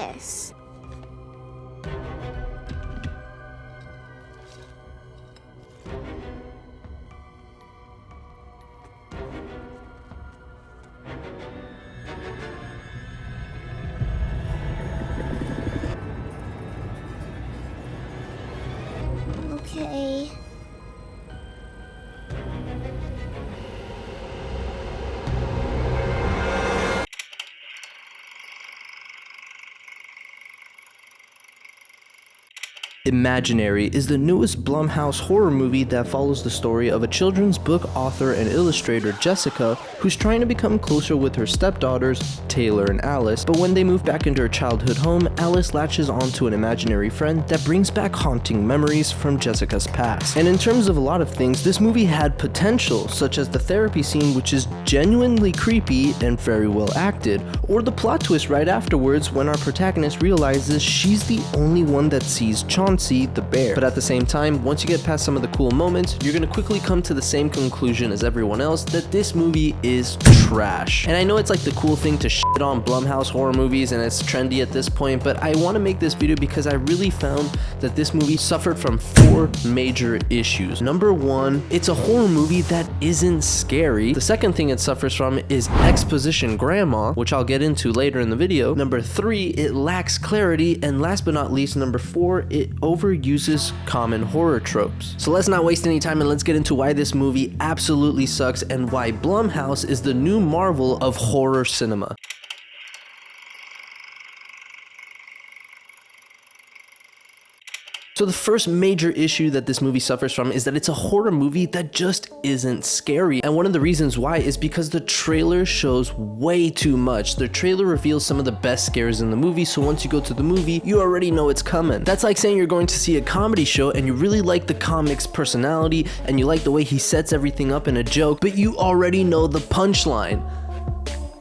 this. Okay. Imaginary is the newest Blumhouse horror movie that follows the story of a children's book author and illustrator, Jessica, who's trying to become closer with her stepdaughters, Taylor and Alice, but when they move back into her childhood home, Alice latches onto an imaginary friend that brings back haunting memories from Jessica's past. And in terms of a lot of things, this movie had potential, such as the therapy scene, which is genuinely creepy and very well acted, or the plot twist right afterwards when our protagonist realizes she's the only one that sees Chauncey the bear. But at the same time, once you get past some of the cool moments, you're gonna quickly come to the same conclusion as everyone else, that this movie is trash. And I know it's like the cool thing to shit on Blumhouse horror movies and it's trendy at this point, but I want to make this video because I really found that this movie suffered from 4 major issues. Number 1, it's a horror movie that isn't scary. The second thing it suffers from is exposition grandma, which I'll get into later in the video. Number 3, it lacks clarity. And last but not least, number 4, it overuses common horror tropes. So let's not waste any time and let's get into why this movie absolutely sucks and why Blumhouse is the new marvel of horror cinema. So the first major issue that this movie suffers from is that it's a horror movie that just isn't scary. And one of the reasons why is because the trailer shows way too much. The trailer reveals some of the best scares in the movie, so once you go to the movie, you already know it's coming. That's like saying you're going to see a comedy show and you really like the comic's personality and you like the way he sets everything up in a joke, but you already know the punchline.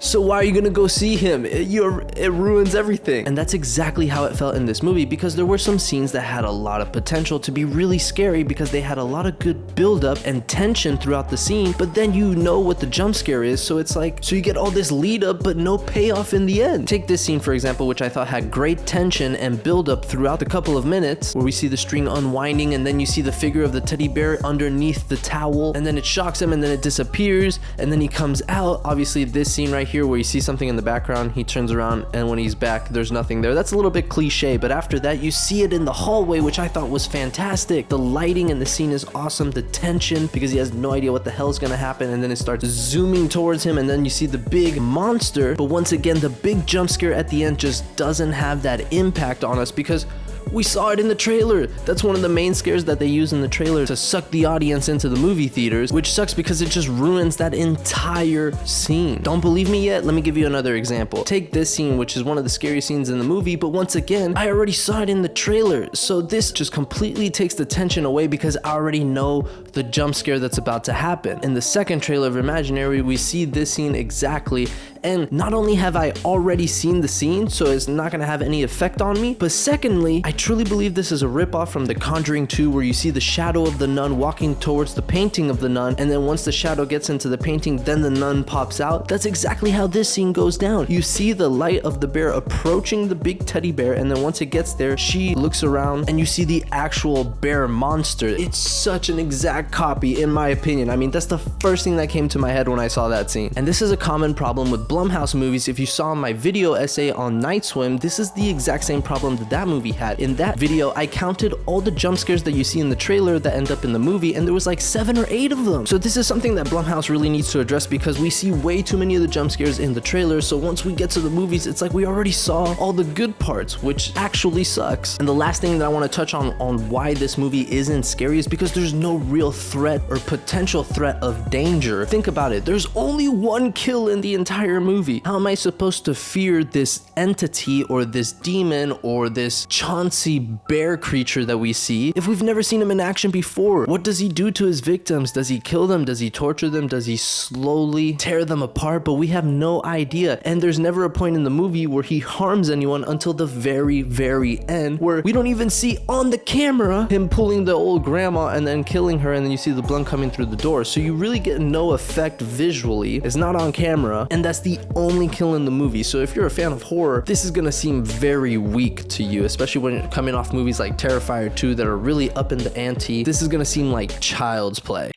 So why are you gonna go see him? It ruins everything. And that's exactly how it felt in this movie, because there were some scenes that had a lot of potential to be really scary because they had a lot of good build-up and tension throughout the scene, but then you know what the jump scare is, so it's like, so you get all this lead-up but no payoff in the end. Take this scene for example, which I thought had great tension and build-up throughout the couple of minutes, where we see the string unwinding and then you see the figure of the teddy bear underneath the towel, and then it shocks him and then it disappears, and then he comes out. Obviously this scene right here where you see something in the background, he turns around and when he's back there's nothing there. That's a little bit cliche, but after that you see it in the hallway, which I thought was fantastic. The lighting in the scene is awesome, the tension, because he has no idea what the hell is gonna happen, and then it starts zooming towards him and then you see the big monster, but once again the big jump scare at the end just doesn't have that impact on us because we saw it in the trailer. That's one of the main scares that they use in the trailer to suck the audience into the movie theaters, which sucks because it just ruins that entire scene. Don't believe me yet? Let me give you another example. Take this scene, which is one of the scariest scenes in the movie, but once again, I already saw it in the trailer. So this just completely takes the tension away because I already know the jump scare that's about to happen. In the second trailer of Imaginary, we see this scene exactly, and not only have I already seen the scene, so it's not gonna have any effect on me, but secondly, I truly believe this is a ripoff from The Conjuring 2, where you see the shadow of the nun walking towards the painting of the nun, and then once the shadow gets into the painting, then the nun pops out. That's exactly how this scene goes down. You see the light of the bear approaching the big teddy bear, and then once it gets there, she looks around and you see the actual bear monster. It's such an exact copy, in my opinion. I mean, that's the first thing that came to my head when I saw that scene. And this is a common problem with Blumhouse movies. If you saw my video essay on Night Swim, this is the exact same problem that that movie had. In that video, I counted all the jump scares that you see in the trailer that end up in the movie, and there was like 7 or 8 of them. So this is something that Blumhouse really needs to address, because we see way too many of the jump scares in the trailer, so once we get to the movies, it's like we already saw all the good parts, which actually sucks. And the last thing that I want to touch on why this movie isn't scary is because there's no real threat or potential threat of danger. Think about it, there's only 1 kill in the entire movie. How am I supposed to fear this entity or this demon or this Chauncey bear creature that we see if we've never seen him in action before? What does he do to his victims? Does he kill them? Does he torture them? Does he slowly tear them apart? But we have no idea. And there's never a point in the movie where he harms anyone until the very, very end, where we don't even see on the camera him pulling the old grandma and then killing her, and then you see the blood coming through the door. So you really get no effect visually. It's not on camera, and that's the the only kill in the movie. So if you're a fan of horror, this is gonna seem very weak to you, especially when you're coming off movies like Terrifier 2 that are really up in the ante. This is gonna seem like child's play.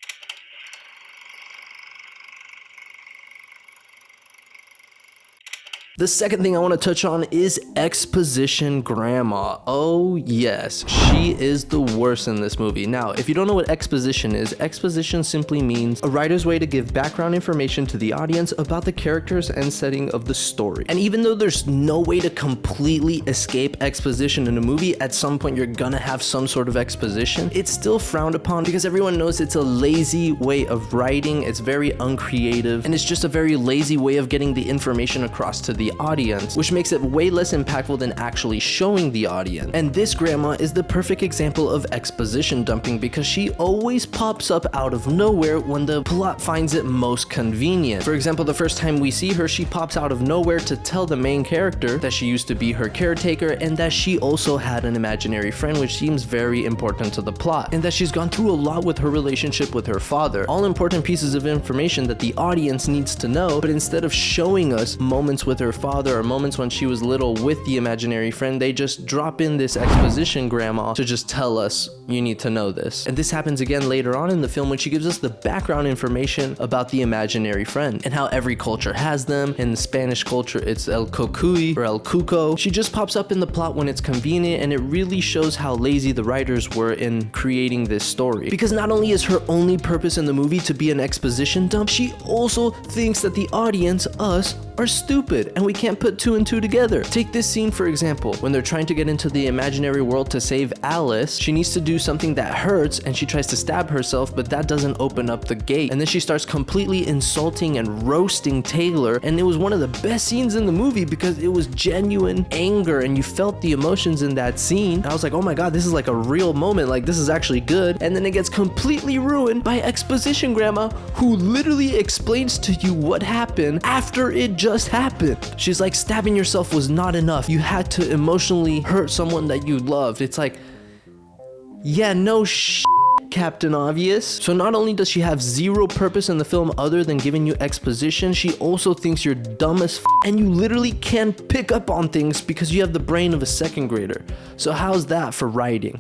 The second thing I want to touch on is Exposition Grandma. Oh yes, she is the worst in this movie. Now, if you don't know what exposition is, exposition simply means a writer's way to give background information to the audience about the characters and setting of the story. And even though there's no way to completely escape exposition in a movie, at some point you're gonna have some sort of exposition, it's still frowned upon because everyone knows it's a lazy way of writing, it's very uncreative, and it's just a very lazy way of getting the information across to the audience, which makes it way less impactful than actually showing the audience. And this grandma is the perfect example of exposition dumping because she always pops up out of nowhere when the plot finds it most convenient. For example, the first time we see her, she pops out of nowhere to tell the main character that she used to be her caretaker and that she also had an imaginary friend, which seems very important to the plot, and that she's gone through a lot with her relationship with her father. All important pieces of information that the audience needs to know, but instead of showing us moments with her father or moments when she was little with the imaginary friend, they just drop in this exposition grandma to just tell us, you need to know this. And this happens again later on in the film when she gives us the background information about the imaginary friend and how every culture has them. In the Spanish culture, it's El Cocuy or El Cuco. She just pops up in the plot when it's convenient, and it really shows how lazy the writers were in creating this story. Because not only is her only purpose in the movie to be an exposition dump, she also thinks that the audience, us, are stupid and we can't put two and two together. Take this scene for example, when they're trying to get into the imaginary world to save Alice. She needs to do something that hurts and she tries to stab herself, but that doesn't open up the gate. And then she starts completely insulting and roasting Taylor, and it was one of the best scenes in the movie because it was genuine anger and you felt the emotions in that scene. And I was like, oh my god, this is like a real moment, like this is actually good. And then it gets completely ruined by exposition grandma, who literally explains to you what happened after it just happened. She's like, stabbing yourself was not enough. You had to emotionally hurt someone that you loved. It's like, yeah, no shit, Captain Obvious. So not only does she have zero purpose in the film other than giving you exposition, she also thinks you're dumb as and you literally can't pick up on things because you have the brain of a second grader. So how's that for writing?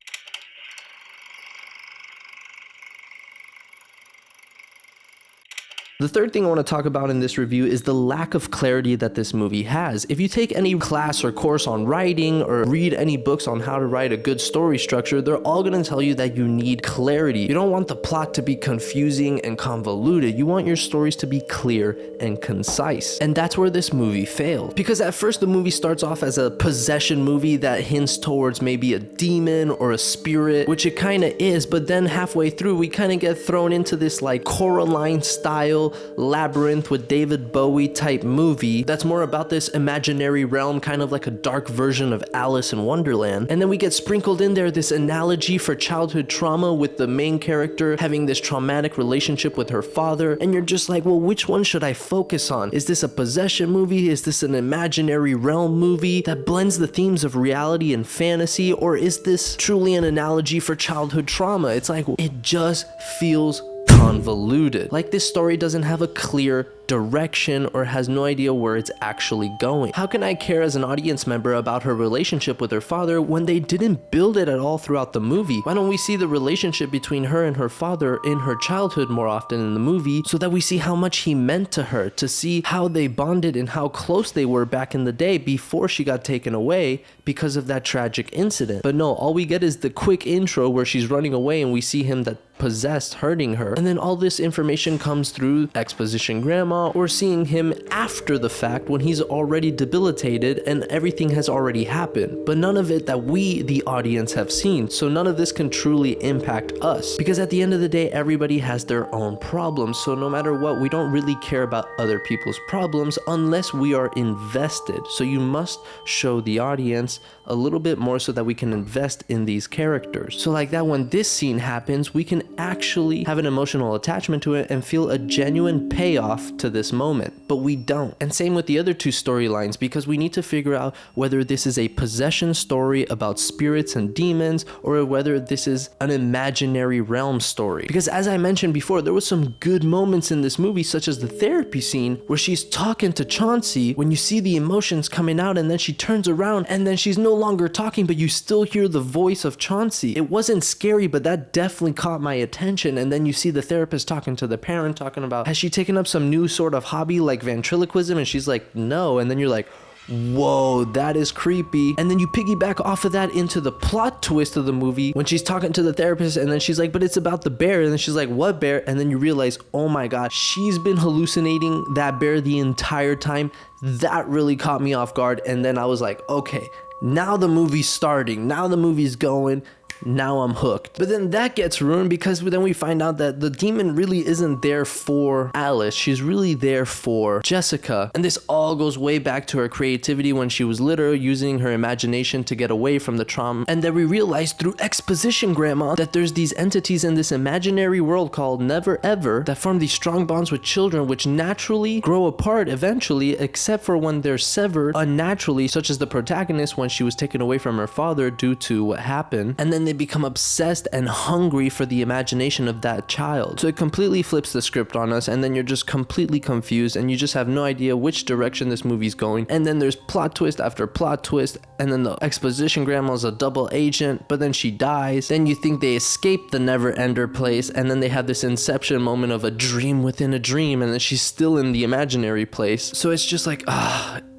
The third thing I want to talk about in this review is the lack of clarity that this movie has. If you take any class or course on writing or read any books on how to write a good story structure, they're all going to tell you that you need clarity. You don't want the plot to be confusing and convoluted. You want your stories to be clear and concise. And that's where this movie failed. Because at first the movie starts off as a possession movie that hints towards maybe a demon or a spirit, which it kind of is, but then halfway through we kind of get thrown into this like Coraline style Labyrinth with David Bowie type movie that's more about this imaginary realm, kind of like a dark version of Alice in Wonderland. And then we get sprinkled in there this analogy for childhood trauma with the main character having this traumatic relationship with her father, and you're just like, well, which one should I focus on? Is this a possession movie? Is this an imaginary realm movie that blends the themes of reality and fantasy? Or is this truly an analogy for childhood trauma? It's like, it just feels convoluted. Like this story doesn't have a clear direction or has no idea where it's actually going. How can I care as an audience member about her relationship with her father when they didn't build it at all throughout the movie? Why don't we see the relationship between her and her father in her childhood more often in the movie so that we see how much he meant to her, to see how they bonded and how close they were back in the day before she got taken away because of that tragic incident? But no, all we get is the quick intro where she's running away and we see him that possessed hurting her, and then all this information comes through exposition grandma or seeing him after the fact when he's already debilitated and everything has already happened, but none of it that we the audience have seen. So none of this can truly impact us because at the end of the day everybody has their own problems. So no matter what, we don't really care about other people's problems unless we are invested. So you must show the audience a little bit more so that we can invest in these characters. So like that, when this scene happens, we can actually have an emotional attachment to it and feel a genuine payoff to this moment, but we don't. And same with the other two storylines, because we need to figure out whether this is a possession story about spirits and demons, or whether this is an imaginary realm story. Because as I mentioned before, there was some good moments in this movie, such as the therapy scene where she's talking to Chauncey, when you see the emotions coming out and then she turns around and then she's no longer talking, but you still hear the voice of Chauncey. It wasn't scary, but that definitely caught my attention. And then you see the therapist talking to the parent, talking about, has she taken up some new sort of hobby like ventriloquism? And she's like, no. And then you're like, whoa, that is creepy. And then you piggyback off of that into the plot twist of the movie when she's talking to the therapist and then she's like, but it's about the bear. And then she's like, what bear? And then you realize, oh my god, she's been hallucinating that bear the entire time. That really caught me off guard. And then I was like, okay, now the movie's starting, now the movie's going, now I'm hooked. But then that gets ruined because then we find out that the demon really isn't there for Alice. She's really there for Jessica. And this all goes way back to her creativity when she was little, using her imagination to get away from the trauma. And then we realize through exposition, Grandma, that there's these entities in this imaginary world called Never Ever that form these strong bonds with children, which naturally grow apart eventually, except for when they're severed unnaturally, such as the protagonist when she was taken away from her father due to what happened. And then they become obsessed and hungry for the imagination of that child. So it completely flips the script on us, and then you're just completely confused and you just have no idea which direction this movie's going. And then there's plot twist after plot twist, and then the exposition grandma's a double agent, but then she dies. Then you think they escaped the never ender place, and then they have this inception moment of a dream within a dream, and then she's still in the imaginary place. So it's just like,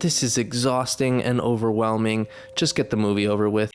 this is exhausting and overwhelming. Just get the movie over with.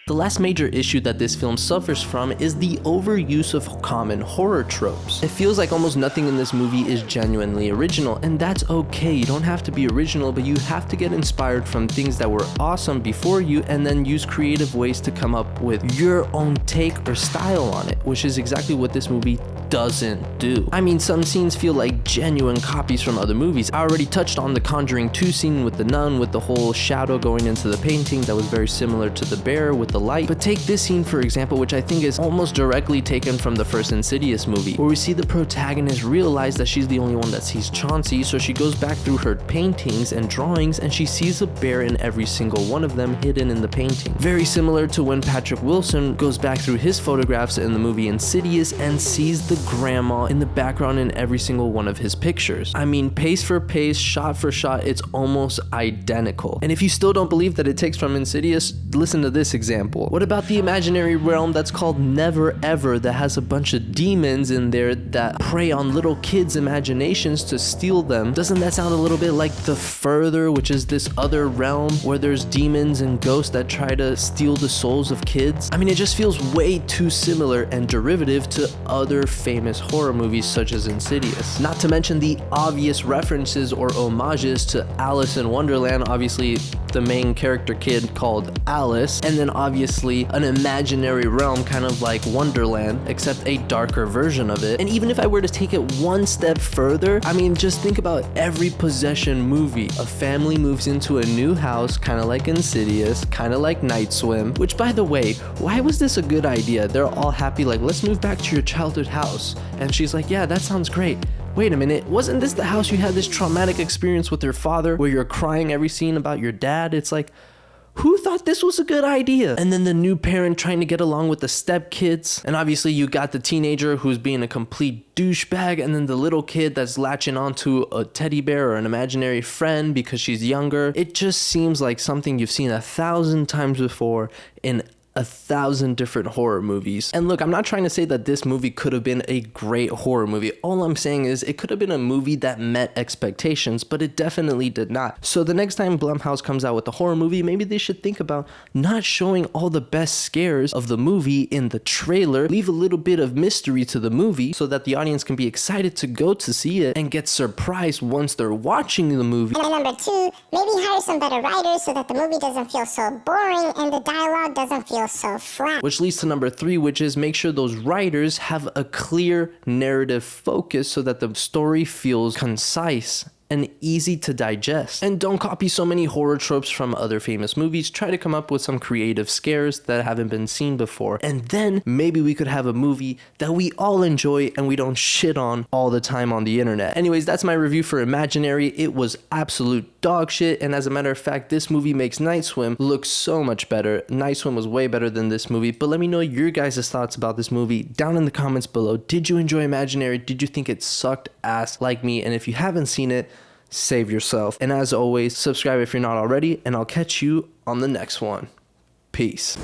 The last major issue that this film suffers from is the overuse of common horror tropes. It feels like almost nothing in this movie is genuinely original, and that's okay. You don't have to be original, but you have to get inspired from things that were awesome before you and then use creative ways to come up with your own take or style on it, which is exactly what this movie doesn't do. I mean, some scenes feel like genuine copies from other movies. I already touched on the Conjuring 2 scene with the nun, with the whole shadow going into the painting that was very similar to the bear with the light. But take this scene for example, which I think is almost directly taken from the first Insidious movie, where we see the protagonist realize that she's the only one that sees Chauncey, so she goes back through her paintings and drawings and she sees a bear in every single one of them hidden in the painting. Very similar to when Patrick Wilson goes back through his photographs in the movie Insidious and sees the grandma in the background in every single one of his pictures. I mean, pace for pace, shot for shot, it's almost identical. And if you still don't believe that it takes from Insidious, listen to this example. What about the imaginary realm that's called Never Ever, that has a bunch of demons in there that prey on little kids' imaginations to steal them? Doesn't that sound a little bit like The Further, which is this other realm where there's demons and ghosts that try to steal the souls of kids? I mean, it just feels way too similar and derivative to other famous horror movies such as Insidious. Not to mention the obvious references or homages to Alice in Wonderland, obviously the main character kid called Alice, and then obviously an imaginary realm kind of like Wonderland, except a darker version of it. And even if I were to take it one step further, I mean, just think about every possession movie. A family moves into a new house, kind of like Insidious, kind of like Night Swim, which by the way, why was this a good idea? They're all happy, like, let's move back to your childhood house. And she's like, yeah, that sounds great. Wait a minute, wasn't this the house you had this traumatic experience with your father where you're crying every scene about your dad? It's like, who thought this was a good idea? And then the new parent trying to get along with the stepkids. And obviously you got the teenager who's being a complete douchebag, and then the little kid that's latching onto a teddy bear or an imaginary friend because she's younger. It just seems like something you've seen 1,000 times before in 1,000 different horror movies. And look, I'm not trying to say that this movie could have been a great horror movie. All I'm saying is it could have been a movie that met expectations, but it definitely did not. So the next time Blumhouse comes out with a horror movie, maybe they should think about not showing all the best scares of the movie in the trailer. Leave a little bit of mystery to the movie so that the audience can be excited to go to see it and get surprised once they're watching the movie. And number two, maybe hire some better writers so that the movie doesn't feel so boring and the dialogue doesn't feel so flat. Which leads to number 3, which is make sure those writers have a clear narrative focus so that the story feels concise and easy to digest. And don't copy so many horror tropes from other famous movies. Try to come up with some creative scares that haven't been seen before. And then maybe we could have a movie that we all enjoy and we don't shit on all the time on the internet. Anyways, that's my review for Imaginary. It was absolute dog shit. And as a matter of fact, this movie makes Night Swim look so much better. Night Swim was way better than this movie. But let me know your guys' thoughts about this movie down in the comments below. Did you enjoy Imaginary? Did you think it sucked ass like me? And if you haven't seen it, save yourself. And as always, subscribe if you're not already, and I'll catch you on the next one. Peace.